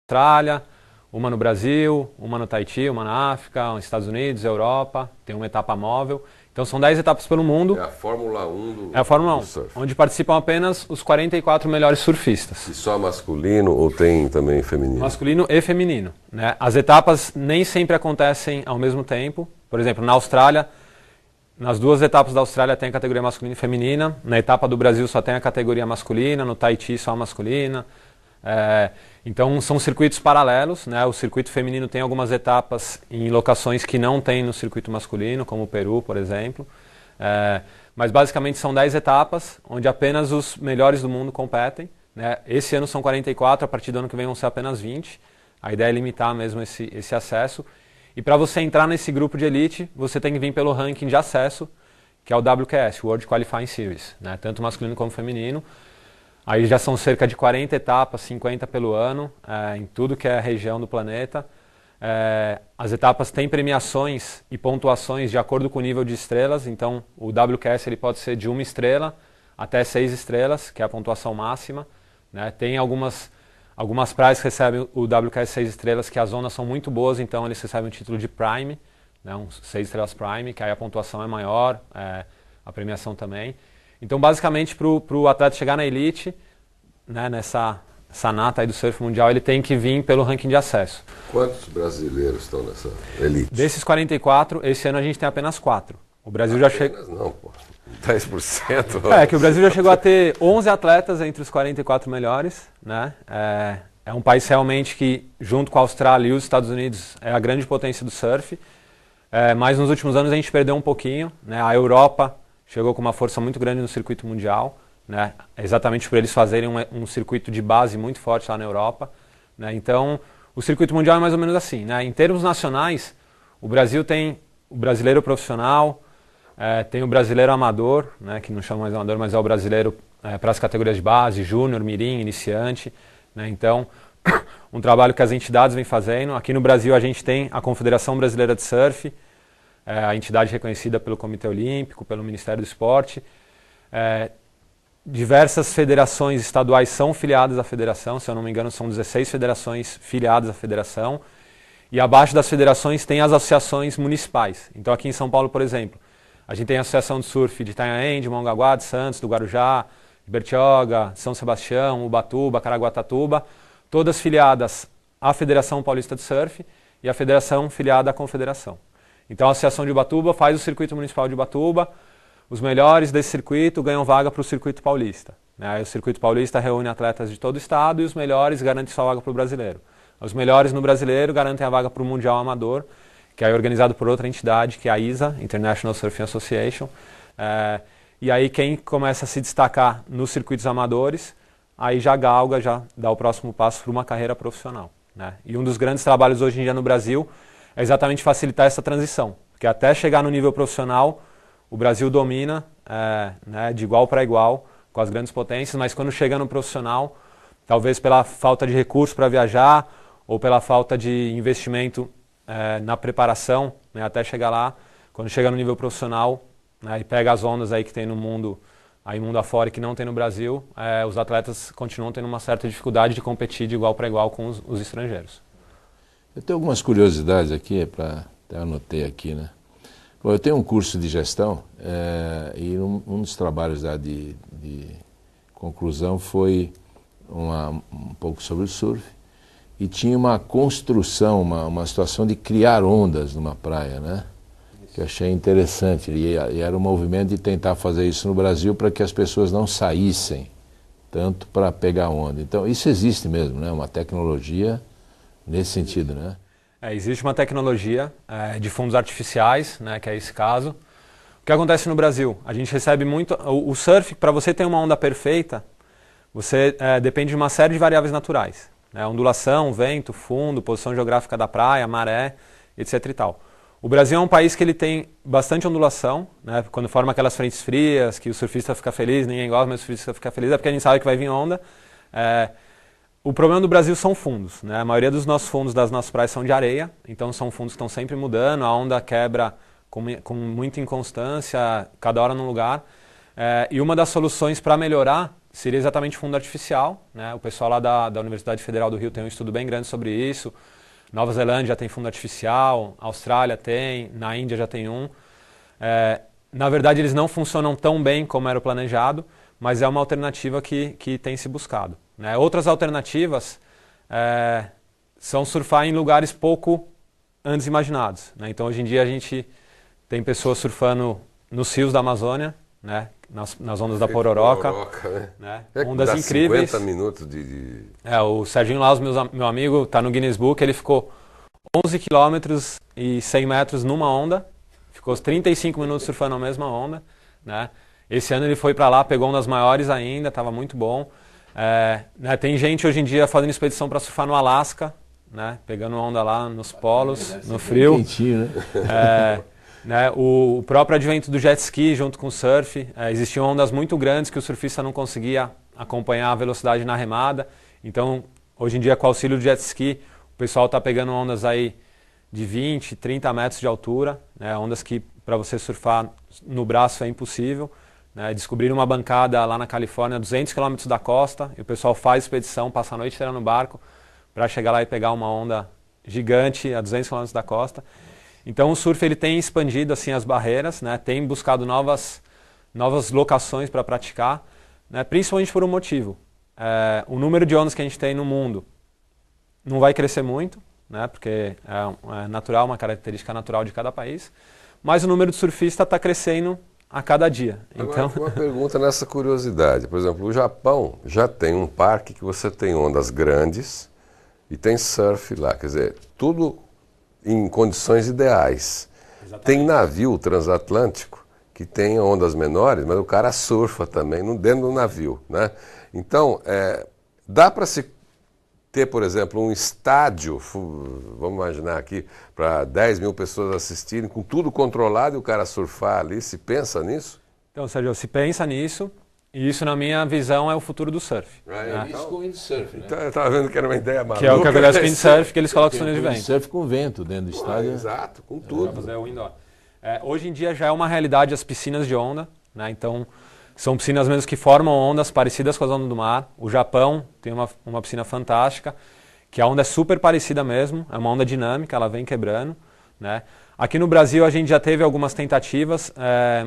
Austrália, uma no Brasil, uma no Tahiti, uma na África, nos Estados Unidos, Europa, tem uma etapa móvel. Então são 10 etapas pelo mundo. É a Fórmula 1 do É a Fórmula 1, do surf. onde participam apenas os 44 melhores surfistas. E só masculino ou tem também feminino? Masculino e feminino, né? As etapas nem sempre acontecem ao mesmo tempo. Por exemplo, na Austrália, nas duas etapas da Austrália tem a categoria masculina e feminina. Na etapa do Brasil só tem a categoria masculina, no Tahiti só a masculina. Então são circuitos paralelos, né? O circuito feminino tem algumas etapas em locações que não tem no circuito masculino, como o Peru, por exemplo. Mas basicamente são 10 etapas, onde apenas os melhores do mundo competem, né? Esse ano são 44, a partir do ano que vem vão ser apenas 20. A ideia é limitar mesmo esse acesso. E para você entrar nesse grupo de elite, você tem que vir pelo ranking de acesso, que é o WQS, World Qualifying Series, né? Tanto masculino como feminino. Aí já são cerca de 40 etapas, 50 pelo ano, em tudo que é região do planeta. As etapas têm premiações e pontuações de acordo com o nível de estrelas. Então, o WQS ele pode ser de 1 estrela até 6 estrelas, que é a pontuação máxima, né? Tem algumas praias que recebem o WQS 6 estrelas, que as zonas são muito boas, então eles recebem o título de Prime, né? 6 estrelas Prime, que aí a pontuação é maior, a premiação também. Então, basicamente, para o atleta chegar na elite, né, nessa nata aí do surf mundial, ele tem que vir pelo ranking de acesso. Quantos brasileiros estão nessa elite? Desses 44, esse ano a gente tem apenas 4. O Brasil já chegou... Não, pô. 10%? Que o Brasil já chegou a ter 11 atletas entre os 44 melhores, né? É um país realmente que, junto com a Austrália e os Estados Unidos, é a grande potência do surf. Mas nos últimos anos a gente perdeu um pouquinho, né? A Europa chegou com uma força muito grande no circuito mundial, né? Exatamente por eles fazerem um circuito de base muito forte lá na Europa, né? Então, o circuito mundial é mais ou menos assim, né? Em termos nacionais, o Brasil tem o brasileiro profissional, tem o brasileiro amador, né? Que não chama mais amador, mas é o brasileiro para as categorias de base, júnior, mirim, iniciante, né? Então, um trabalho que as entidades vêm fazendo. Aqui no Brasil a gente tem a Confederação Brasileira de Surf, a entidade reconhecida pelo Comitê Olímpico, pelo Ministério do Esporte. Diversas federações estaduais são filiadas à federação, se eu não me engano são 16 federações filiadas à federação. E abaixo das federações tem as associações municipais. Então aqui em São Paulo, por exemplo, a gente tem a Associação de Surf de Itanhaém, de Mongaguá, de Santos, do Guarujá, de Bertioga, São Sebastião, Ubatuba, Caraguatatuba, todas filiadas à Federação Paulista de Surf e a federação filiada à Confederação. Então a Associação de Ubatuba faz o circuito municipal de Ubatuba, os melhores desse circuito ganham vaga para o circuito paulista, né? Aí o circuito paulista reúne atletas de todo o estado e os melhores garantem sua vaga para o brasileiro. Os melhores no brasileiro garantem a vaga para o Mundial Amador, que é organizado por outra entidade, que é a ISA, International Surfing Association. E aí quem começa a se destacar nos circuitos amadores, aí já galga, já dá o próximo passo para uma carreira profissional, né? E um dos grandes trabalhos hoje em dia no Brasil é exatamente facilitar essa transição, porque até chegar no nível profissional, o Brasil domina, né, de igual para igual com as grandes potências, mas quando chega no profissional, talvez pela falta de recursos para viajar ou pela falta de investimento na preparação, né, até chegar lá, quando chega no nível profissional, né, e pega as ondas aí que tem no mundo, aí mundo afora e que não tem no Brasil, os atletas continuam tendo uma certa dificuldade de competir de igual para igual com os estrangeiros. Eu tenho algumas curiosidades aqui, até anotei aqui, né? Bom, eu tenho um curso de gestão e um dos trabalhos de conclusão foi um pouco sobre o surf e tinha uma construção, uma situação de criar ondas numa praia, né? Que eu achei interessante e era um movimento de tentar fazer isso no Brasil para que as pessoas não saíssem tanto para pegar onda. Então isso existe mesmo, né? Uma tecnologia nesse sentido, né? Existe uma tecnologia de fundos artificiais, né, que é esse caso. O que acontece no Brasil? A gente recebe muito... O surf, para você ter uma onda perfeita, você depende de uma série de variáveis naturais, né? Ondulação, vento, fundo, posição geográfica da praia, maré, etc. e tal. O Brasil é um país que ele tem bastante ondulação, né? Quando forma aquelas frentes frias, que o surfista fica feliz, ninguém gosta, mas o surfista fica feliz, é porque a gente sabe que vai vir onda. O problema do Brasil são fundos, né? A maioria dos nossos fundos das nossas praias são de areia, então são fundos que estão sempre mudando, a onda quebra com muita inconstância, cada hora num lugar. E uma das soluções para melhorar seria exatamente fundo artificial, né? O pessoal lá da Universidade Federal do Rio tem um estudo bem grande sobre isso. Nova Zelândia já tem fundo artificial, Austrália tem, na Índia já tem um. Na verdade, eles não funcionam tão bem como era o planejado, mas é uma alternativa que tem se buscado, né? Outras alternativas são surfar em lugares pouco antes imaginados, né? Então, hoje em dia, a gente tem pessoas surfando nos rios da Amazônia, né? Nas ondas da Pororoca, né? Ondas incríveis. 50 minutos de... O Serginho Laus, meu amigo, está no Guinness Book, ele ficou 11 quilômetros e 100 metros numa onda, ficou 35 minutos surfando a mesma onda, né? Esse ano ele foi para lá, pegou uma das maiores ainda, estava muito bom. Né? Tem gente hoje em dia fazendo expedição para surfar no Alasca, né? Pegando onda lá nos polos, no frio. Quentinho, né? Né? O próprio advento do jet ski junto com o surf, existiam ondas muito grandes que o surfista não conseguia acompanhar a velocidade na remada. Então, hoje em dia, com o auxílio do jet ski, o pessoal está pegando ondas aí de 20, 30 metros de altura, né? Ondas que para você surfar no braço é impossível. Né? Descobriram uma bancada lá na Califórnia, 200 quilômetros da costa, e o pessoal faz expedição, passa a noite inteira no barco para chegar lá e pegar uma onda gigante a 200 quilômetros da costa. Então o surf ele tem expandido assim as barreiras, né? Tem buscado novas locações para praticar, né? Principalmente por um motivo. O número de ondas que a gente tem no mundo não vai crescer muito, né? Porque é natural, uma característica natural de cada país, mas o número de surfistas está crescendo a cada dia. Agora, Então... uma pergunta nessa curiosidade. Por exemplo, o Japão já tem um parque que você tem ondas grandes e tem surf lá. Quer dizer, tudo em condições ideais. Exatamente. Tem navio transatlântico que tem ondas menores, mas o cara surfa também dentro do navio, né? Então, dá para se ter, por exemplo, um estádio, vamos imaginar aqui, para 10 mil pessoas assistirem, com tudo controlado e o cara surfar ali, se pensa nisso? Então, Sérgio, se pensa nisso, e isso, na minha visão, é o futuro do surf. Né? Isso com o windsurf, né? Então, eu estava vendo que era uma ideia maluca. Que é o que acontece com o windsurf, que eles colocam os túneis de vento. Surf com vento dentro do estádio. Exato, com tudo. Fazer o indoor. Hoje em dia já é uma realidade as piscinas de onda, né? Então, são piscinas mesmo que formam ondas parecidas com as ondas do mar. O Japão tem uma piscina fantástica, que a onda é super parecida mesmo, é uma onda dinâmica, ela vem quebrando, né? Aqui no Brasil a gente já teve algumas tentativas,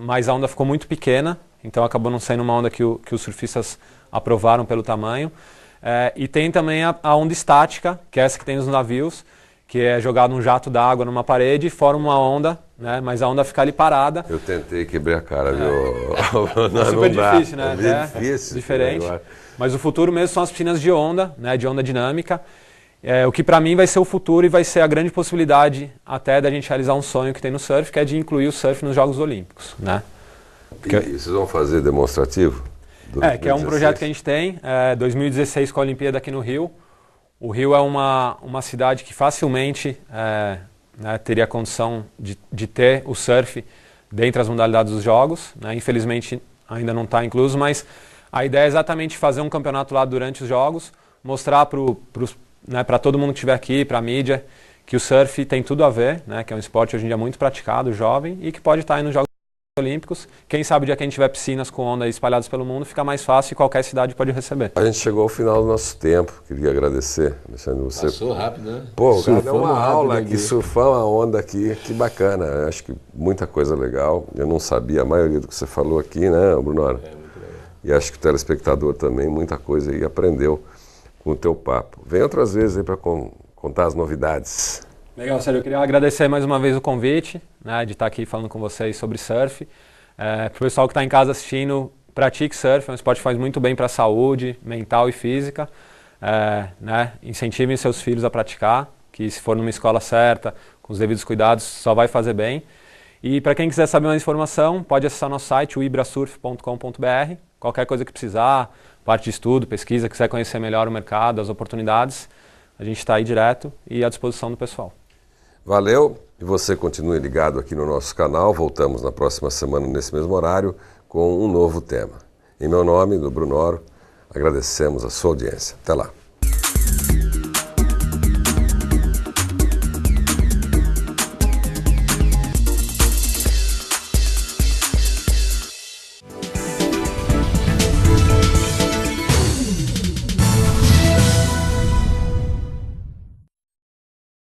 mas a onda ficou muito pequena, então acabou não sendo uma onda que os surfistas aprovaram pelo tamanho. E tem também a onda estática, que é essa que tem nos navios, que é jogado um jato d'água numa parede e forma uma onda, né? Mas a onda fica ali parada. Eu tentei quebrar a cara, viu? É super difícil, né? É difícil. Diferente. Mas o futuro mesmo são as piscinas de onda, né? De onda dinâmica. O que para mim vai ser o futuro e vai ser a grande possibilidade até da gente realizar um sonho que tem no surf, que é de incluir o surf nos Jogos Olímpicos, né? Porque... E vocês vão fazer demonstrativo? Que é um projeto que a gente tem, 2016 com a Olimpíada aqui no Rio. O Rio é uma cidade que facilmente teria condição de ter o surf dentre as modalidades dos jogos, né? Infelizmente ainda não está incluso, mas a ideia é exatamente fazer um campeonato lá durante os jogos, mostrar para todo mundo que estiver aqui, para a mídia, que o surf tem tudo a ver, né? Que é um esporte hoje em dia muito praticado, jovem, e que pode estar aí nos Jogos Olímpicos. Quem sabe o dia que a gente tiver piscinas com onda espalhadas pelo mundo, fica mais fácil e qualquer cidade pode receber. A gente chegou ao final do nosso tempo. Queria agradecer, Alexandre. Você... Passou rápido, né? Pô, deu uma aula aqui, surfar uma onda aqui, que bacana. Eu acho que muita coisa legal. Eu não sabia a maioria do que você falou aqui, né, Brunoro? Muito legal. E acho que o telespectador também, muita coisa aí aprendeu com o teu papo. Vem outras vezes aí para contar as novidades. Legal, Sérgio. Eu queria agradecer mais uma vez o convite, né, de estar aqui falando com vocês sobre surf. Para o pessoal que está em casa assistindo, pratique surf, é um esporte que faz muito bem para a saúde mental e física. Né, incentivem seus filhos a praticar, que se for numa escola certa, com os devidos cuidados, só vai fazer bem. E para quem quiser saber mais informação, pode acessar nosso site, ibrasurf.com.br. Qualquer coisa que precisar, parte de estudo, pesquisa, quiser conhecer melhor o mercado, as oportunidades, a gente está aí direto e à disposição do pessoal. Valeu, e você continue ligado aqui no nosso canal. Voltamos na próxima semana nesse mesmo horário com um novo tema. Em meu nome, do Brunoro, agradecemos a sua audiência. Até lá.